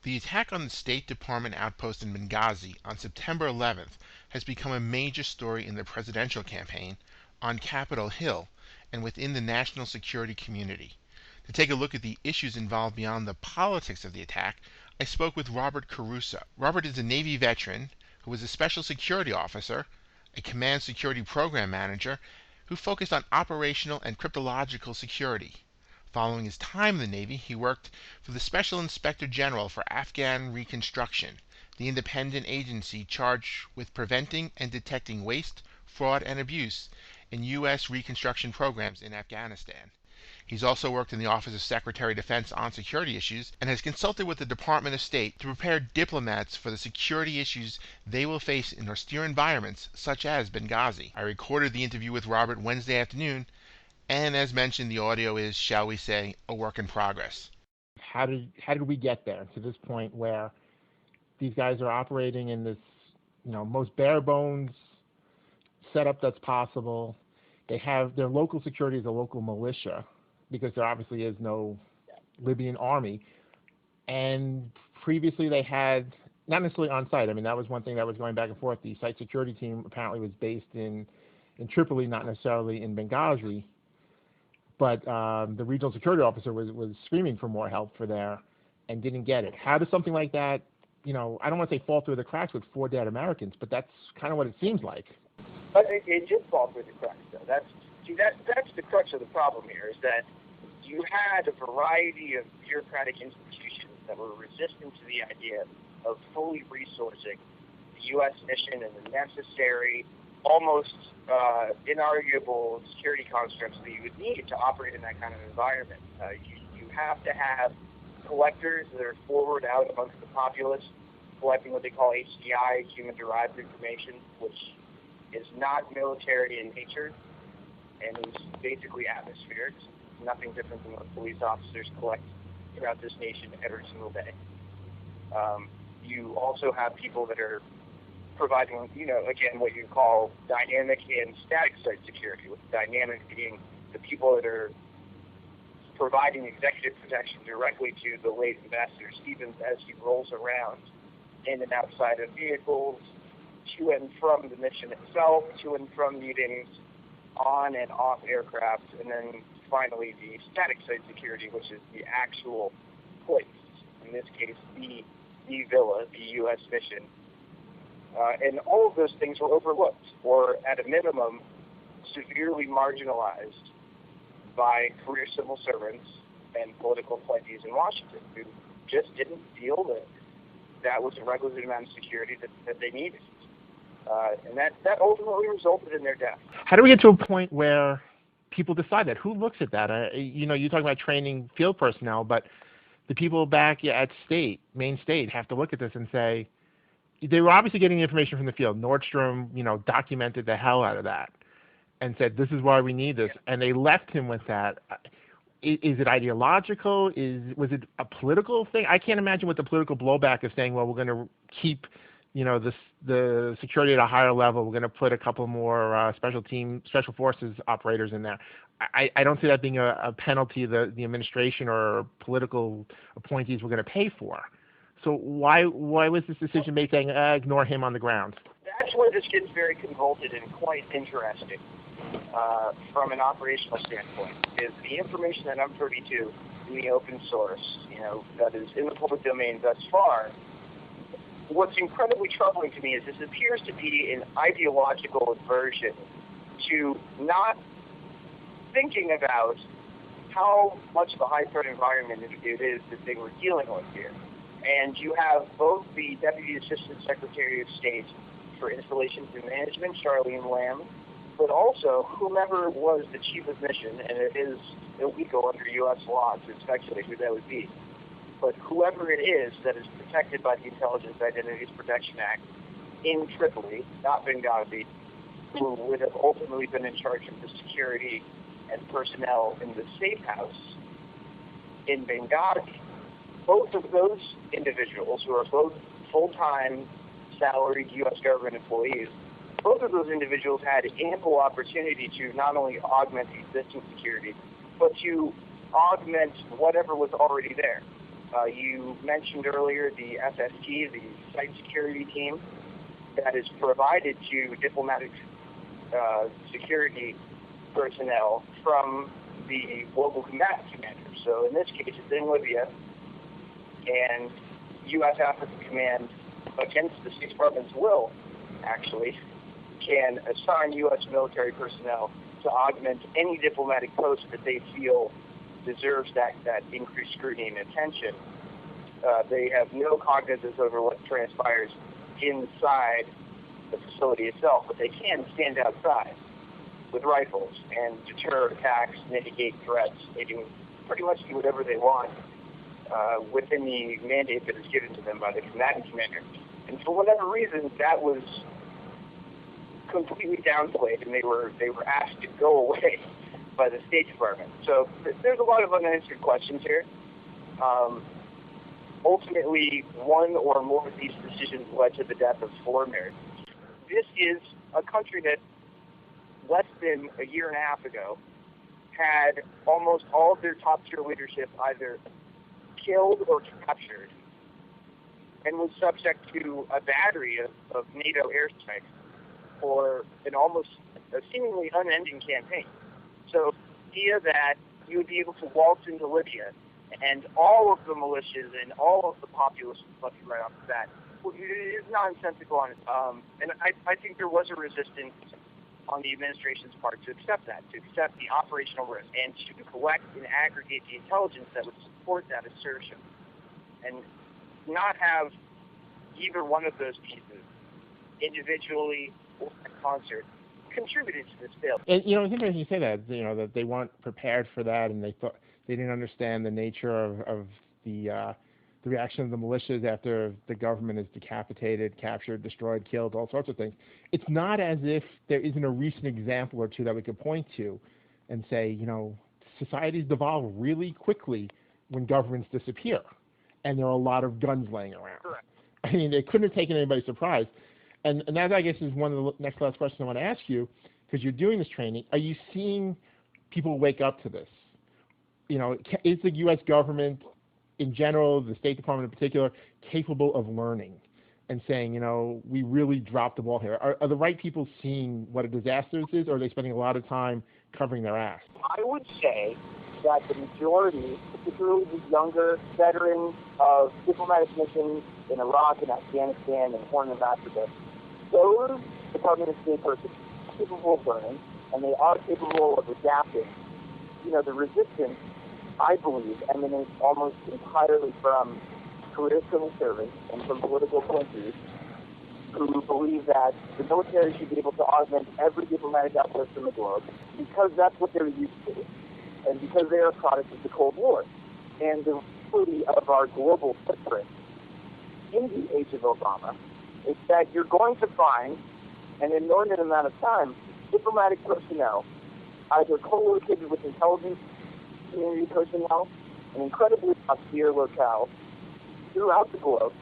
The attack on the State Department outpost in Benghazi on September 11th has become a major story in the presidential campaign, on Capitol Hill, and within the national security community. To take a look at the issues involved beyond the politics of the attack, I spoke with Robert Caruso. Robert is a Navy veteran who was a special security officer, a command security program manager, who focused on operational and cryptological security. Following his time in the Navy, he worked for the Special Inspector General for Afghan Reconstruction, the independent agency charged with preventing and detecting waste, fraud, and abuse in U.S. reconstruction programs in Afghanistan. He's also worked in the Office of Secretary of Defense on security issues and has consulted with the Department of State to prepare diplomats for the security issues they will face in austere environments such as Benghazi. I recorded the interview with Robert Wednesday afternoon, and as mentioned, the audio is, shall we say, a work in progress. How did we get there to this point where these guys are operating in this, most bare bones setup that's possible? They have their local security as a local militia because there obviously is no Libyan army. And previously they had, not necessarily on site, that was one thing that was going back and forth. The site security team apparently was based in Tripoli, not necessarily in Benghazi. But the regional security officer was screaming for more help for there and didn't get it. How does something like that, I don't want to say fall through the cracks with 4 dead Americans, but that's kind of what it seems like. But it did fall through the cracks, though. That's the crux of the problem here, is that you had a variety of bureaucratic institutions that were resistant to the idea of fully resourcing the U.S. mission and the necessary, almost inarguable security constructs that you would need to operate in that kind of environment. You have to have collectors that are forward out amongst the populace, collecting what they call HDI, human-derived information, which is not military in nature and is basically atmospheric. It's nothing different than what police officers collect throughout this nation every single day. You also have people that are providing, again, what you call dynamic and static site security, with dynamic being the people that are providing executive protection directly to the late ambassador Stevens as he rolls around in and outside of vehicles, to and from the mission itself, to and from meetings, on and off aircraft, and then finally the static site security, which is the actual place, in this case the villa, the U.S. mission. And all of those things were overlooked, or at a minimum, severely marginalized by career civil servants and political appointees in Washington who just didn't feel that that was a requisite amount of security that they needed. And that ultimately resulted in their death. How do we get to a point where people decide that? Who looks at that? You're talking about training field personnel, but the people back at Maine State, have to look at this and say, they were obviously getting information from the field. Nordstrom, documented the hell out of that and said, this is why we need this. And they left him with that. Is it ideological? Was it a political thing? I can't imagine what the political blowback is saying, well, we're going to keep, the security at a higher level. We're going to put a couple more special forces operators in there. I don't see that being a penalty the administration or political appointees were going to pay for. So why was this decision made saying, ignore him on the ground? That's where this gets very convoluted and quite interesting from an operational standpoint, is the information that I'm privy to in the open source, that is in the public domain thus far. What's incredibly troubling to me is this appears to be an ideological aversion to not thinking about how much of a high-threat environment it is that they were dealing with here. And you have both the Deputy Assistant Secretary of State for Installations and Management, Charlene Lamb, but also whomever was the chief of mission, and it is illegal under U.S. law to speculate who that would be, but whoever it is that is protected by the Intelligence Identities Protection Act in Tripoli, not Benghazi, who would have ultimately been in charge of the security and personnel in the safe house in Benghazi. Both of those individuals, who are both full-time salaried U.S. government employees, both of those individuals had ample opportunity to not only augment the existing security, but to augment whatever was already there. You mentioned earlier the SST, the site security team, that is provided to diplomatic security personnel from the global combatant commander. So in this case, it's in Libya, and U.S. Africa Command, against the State Department's will, actually, can assign U.S. military personnel to augment any diplomatic post that they feel deserves that increased scrutiny and attention. They have no cognizance over what transpires inside the facility itself, but they can stand outside with rifles and deter attacks, mitigate threats. They can pretty much do whatever they want within the mandate that is given to them by the combatant commander. And for whatever reason, that was completely downplayed, and they were asked to go away by the State Department. So there's a lot of unanswered questions here. Ultimately, one or more of these decisions led to the death of 4 Americans. This is a country that less than a year and a half ago had almost all of their top-tier leadership either killed or captured, and was subject to a battery of NATO airstrikes for a seemingly unending campaign. So the idea that you would be able to waltz into Libya and all of the militias and all of the populace was left right off the bat is nonsensical on its own. And I think there was a resistance on the administration's part to accept that, to accept the operational risk, and to collect and aggregate the intelligence that would support that assertion. And not have either one of those pieces, individually or in concert, contributed to this bill. And it's interesting you say that. That they weren't prepared for that, and they didn't understand the nature of the reaction of the militias after the government is decapitated, captured, destroyed, killed, all sorts of things. It's not as if there isn't a recent example or two that we could point to and say, societies devolve really quickly when governments disappear, and there are a lot of guns laying around. Correct. I mean, they couldn't have taken anybody by surprise. And that, I guess, is one of the next last questions I want to ask you, because you're doing this training. Are you seeing people wake up to this? Is the U.S. government in general, the State Department in particular, capable of learning and saying, we really dropped the ball here? Are the right people seeing what a disaster this is, or are they spending a lot of time covering their ass? I would say that the majority, particularly the younger veterans of diplomatic missions in Iraq and Afghanistan and Horn of Africa, those Department of State persons are capable of learning, and they are capable of adapting. The resistance, I believe, emanates almost entirely from career civil servants and from political appointees who believe that the military should be able to augment every diplomatic outpost in the globe because that's what they're used to, and because they are a product of the Cold War. And the reality of our global footprint in the age of Obama is that you're going to find an inordinate amount of time diplomatic personnel either co-located with intelligence community personnel in incredibly austere locales throughout the globe,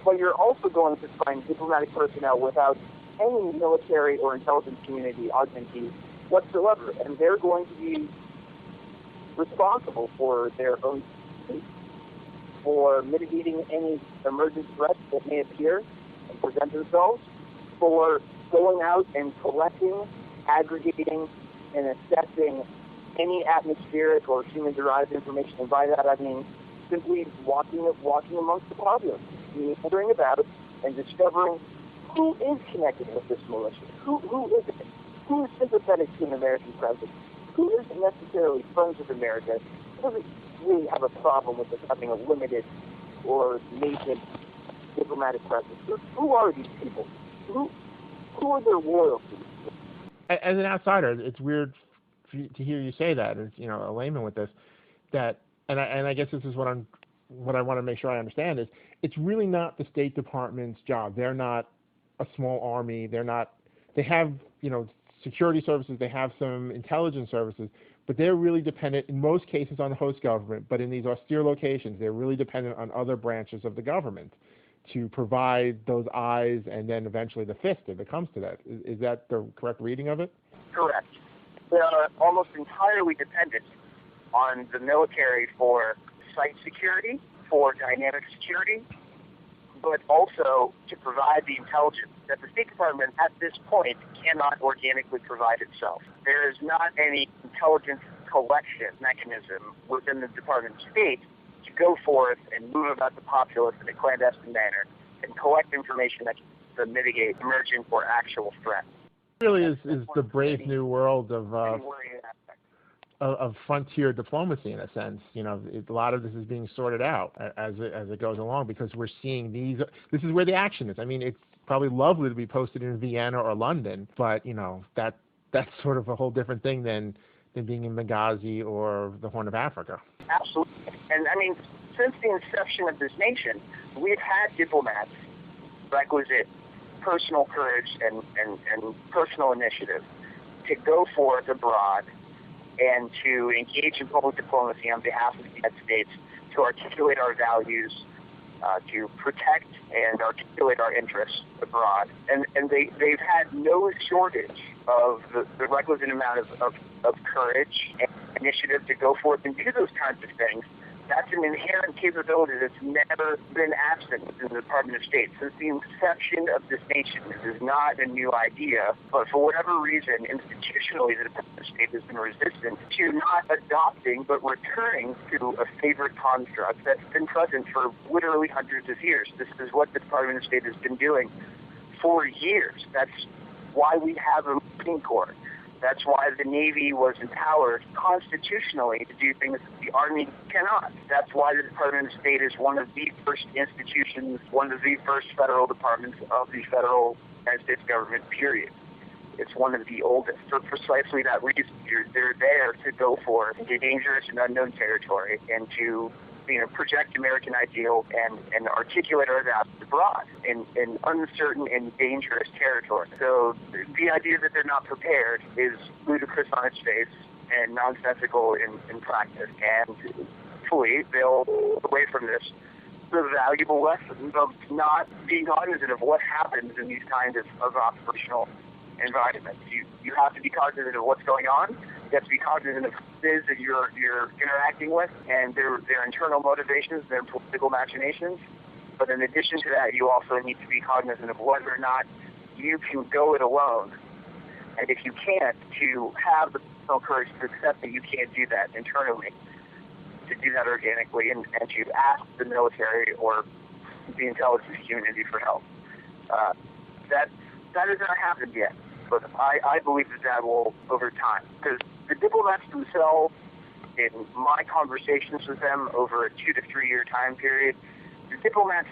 but you're also going to find diplomatic personnel without any military or intelligence community augmentee whatsoever, and they're going to be responsible for their own safety, for mitigating any emergent threats that may appear and present themselves, for going out and collecting, aggregating, and assessing any atmospheric or human-derived information. And by that I mean simply walking amongst the populace, wandering about and discovering who is connected with this militia, who is it, who is sympathetic to an American president, who isn't necessarily friends with America, doesn't really have a problem with us having a limited or nascent diplomatic presence. Who are these people? Who are their loyalties? As an outsider, it's weird to hear you say that, as a layman with this, that, and I guess this is what I want to make sure I understand is it's really not the State Department's job. They're not a small army. They have security services. They have some intelligence services, but they're really dependent in most cases on the host government. But in these austere locations, they're really dependent on other branches of the government to provide those eyes and then eventually the fist if it comes to that. Is that the correct reading of it? Correct. They are almost entirely dependent on the military for site security, for dynamic security, but also to provide the intelligence that the State Department at this point cannot organically provide itself. There is not any intelligence collection mechanism within the Department of State to go forth and move about the populace in a clandestine manner and collect information that can mitigate emergent or actual threats. It really is the brave new world of frontier diplomacy, in a sense. You know, a lot of this is being sorted out as it goes along, because we're seeing these. This is where the action is. I mean, it's probably lovely to be posted in Vienna or London, but you know, that's sort of a whole different thing than being in Benghazi or the Horn of Africa. Absolutely. And I mean, since the inception of this nation, we've had diplomats requisite personal courage and personal initiative to go forth abroad and to engage in public diplomacy on behalf of the United States, to articulate our values, to protect and articulate our interests abroad. And they've had no shortage of the requisite amount of courage and initiative to go forth and do those kinds of things. That's an inherent capability that's never been absent in the Department of State. Since the inception of this nation, this is not a new idea, but for whatever reason, institutionally, the Department of State has been resistant to not adopting, but returning to a favorite construct that's been present for literally hundreds of years. This is what the Department of State has been doing for years. That's why we have a Marine Corps. That's why the Navy was empowered constitutionally to do things that the Army cannot. That's why the Department of State is one of the first institutions, one of the first federal departments of the federal United States government, period. It's one of the oldest. For precisely that reason, they're there to go forth into dangerous and unknown territory and to project American ideal and articulate our values abroad in uncertain and dangerous territory. So the idea that they're not prepared is ludicrous on its face and nonsensical in practice. And hopefully they'll move away from this the valuable lesson of not being cognizant of what happens in these kinds of operational environments. You have to be cognizant of what's going on. You have to be cognizant of who it is that you're interacting with and their internal motivations, their political machinations. But in addition to that, you also need to be cognizant of whether or not you can go it alone. And if you can't, to have the personal courage to accept that you can't do that internally, to do that organically, and to ask the military or the intelligence community for help. That has not happened yet, but I believe that will over time. Because the diplomats themselves, in my conversations with them over a 2 to 3 year time period, the diplomats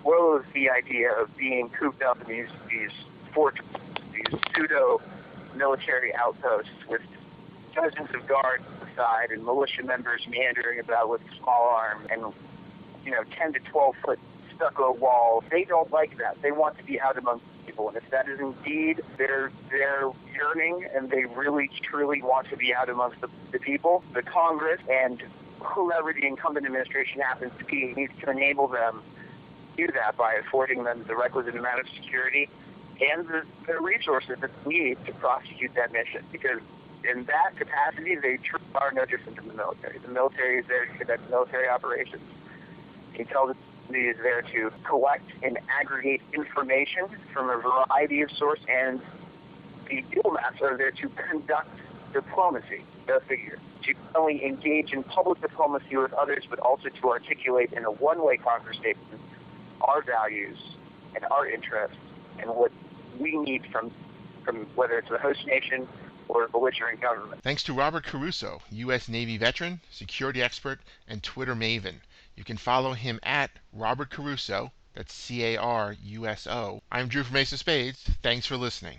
loathe the idea of being cooped up in these fortresses, these pseudo-military outposts with dozens of guards on the side and militia members meandering about with small arms and 10 to 12 foot stucco walls. They don't like that. They want to be out among people, and if that is indeed their yearning, and they really truly want to be out amongst the people, the Congress and whoever the incumbent administration happens to be needs to enable them to do that by affording them the requisite amount of security and the resources that they need to prosecute that mission. Because in that capacity, they truly are no different than the military. The military is there to conduct military operations. Intelligence is there to collect and aggregate information from a variety of sources, and the diplomats are there to conduct diplomacy, go figure, to not only engage in public diplomacy with others, but also to articulate in a one-way conversation our values and our interests and what we need from whether it's the host nation or a belligerent government. Thanks to Robert Caruso, U.S. Navy veteran, security expert, and Twitter maven. You can follow him at Robert Caruso, that's Caruso. I'm Drew from Ace of Spades. Thanks for listening.